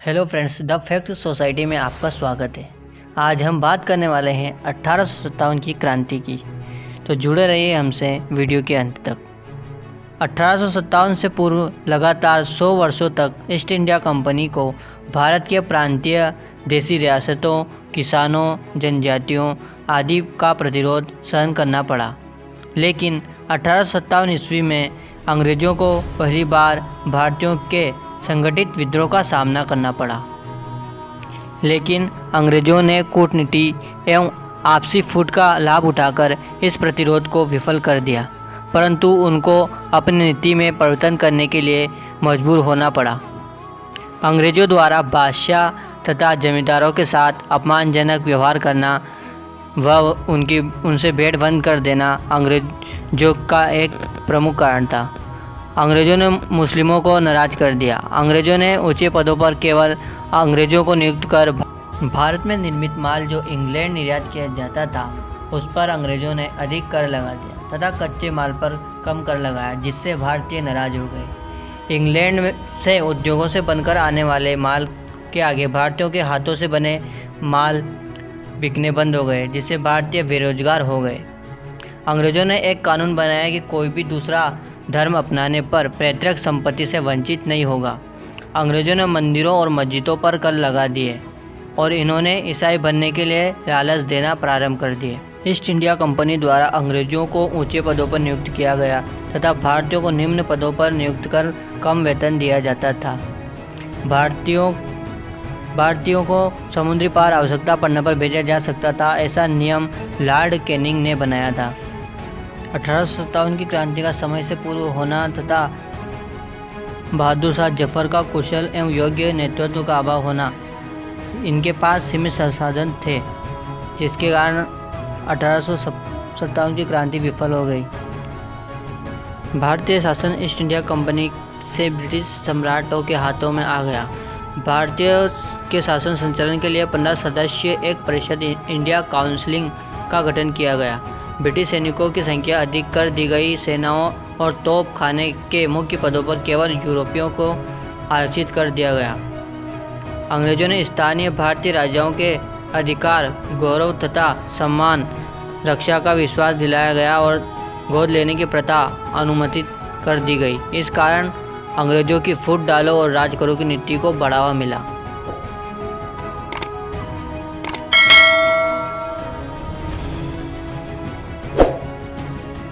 Hello friends, the fact society में आपका स्वागत है। आज हम बात करने वाले हैं 1857 की क्रांति की। तो जुड़े रहिए हमसे वीडियो के अंत तक। 1857 से पूर्व लगातार 100 वर्षों तक ईस्ट इंडिया कंपनी को भारत के प्रांतीय देशी रियासतों, किसानों, जनजातियों आदि का प्रतिरोध सहन करना पड़ा। लेकिन 1857 ईस्वी में अंग्रेज़ों को पहली बार भारतीयों के संगठित विद्रोह का सामना करना पड़ा। लेकिन अंग्रेज़ों ने कूटनीति एवं आपसी फूट का लाभ उठाकर इस प्रतिरोध को विफल कर दिया, परंतु उनको अपनी नीति में परिवर्तन करने के लिए मजबूर होना पड़ा। अंग्रेज़ों द्वारा बादशाह तथा जमींदारों के साथ अपमानजनक व्यवहार करना व उनसे भेंट बंद कर देना अंग्रेज़ों का एक प्रमुख कारण था। अंग्रेज़ों ने मुस्लिमों को नाराज कर दिया। अंग्रेज़ों ने ऊंचे पदों पर केवल अंग्रेज़ों को नियुक्त कर भारत में निर्मित माल जो इंग्लैंड निर्यात किया जाता था उस पर अंग्रेज़ों ने अधिक कर लगा दिया तथा कच्चे माल पर कम कर लगाया, जिससे भारतीय नाराज हो गए। इंग्लैंड से उद्योगों से बनकर आने वाले माल के आगे भारतीयों के हाथों से बने माल बिकने बंद हो गए, जिससे भारतीय बेरोजगार हो गए। अंग्रेज़ों ने एक कानून बनाया कि कोई भी दूसरा धर्म अपनाने पर पैतृक संपत्ति से वंचित नहीं होगा। अंग्रेज़ों ने मंदिरों और मस्जिदों पर कर लगा दिए और इन्होंने ईसाई बनने के लिए लालच देना प्रारंभ कर दिए। ईस्ट इंडिया कंपनी द्वारा अंग्रेज़ों को ऊंचे पदों पर नियुक्त किया गया तथा भारतीयों को निम्न पदों पर नियुक्त कर कम वेतन दिया जाता था। भारतीयों को समुद्री पार आवश्यकता पड़ने पर भेजा जा सकता था, ऐसा नियम लॉर्ड कैनिंग ने बनाया था। 1857 की क्रांति का समय से पूर्व होना तथा बहादुर शाह जफर का कुशल एवं योग्य नेतृत्व का अभाव होना, इनके पास सीमित संसाधन थे, जिसके कारण 1857 की क्रांति विफल हो गई। भारतीय शासन ईस्ट इंडिया कंपनी से ब्रिटिश सम्राटों के हाथों में आ गया। भारतीय के शासन संचालन के लिए 15 सदस्य एक परिषद इंडिया काउंसिल का गठन किया गया। ब्रिटिश सैनिकों की संख्या अधिक कर दी गई। सेनाओं और तोप खाने के मुख्य पदों पर केवल यूरोपियों को आरक्षित कर दिया गया। अंग्रेज़ों ने स्थानीय भारतीय राजाओं के अधिकार, गौरव तथा सम्मान रक्षा का विश्वास दिलाया गया और गोद लेने की प्रथा अनुमति कर दी गई। इस कारण अंग्रेज़ों की फूट डालो और राज करो की नीति को बढ़ावा मिला।